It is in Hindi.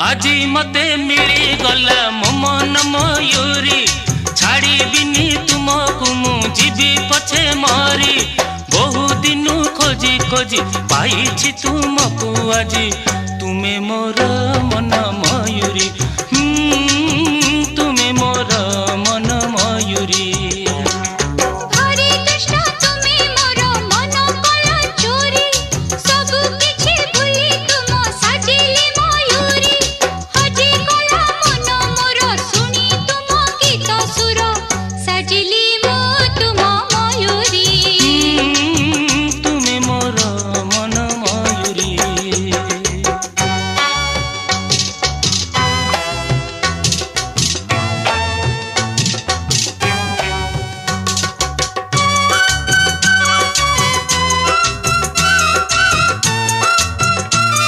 আজি मते मिली गला मो मन मयूरी छाड़ी बिनी तुमको मु जीवी पछे मरी बहु दिनु खोजी खोजी पाई तुमको आज तुमे मोर मन मयूरी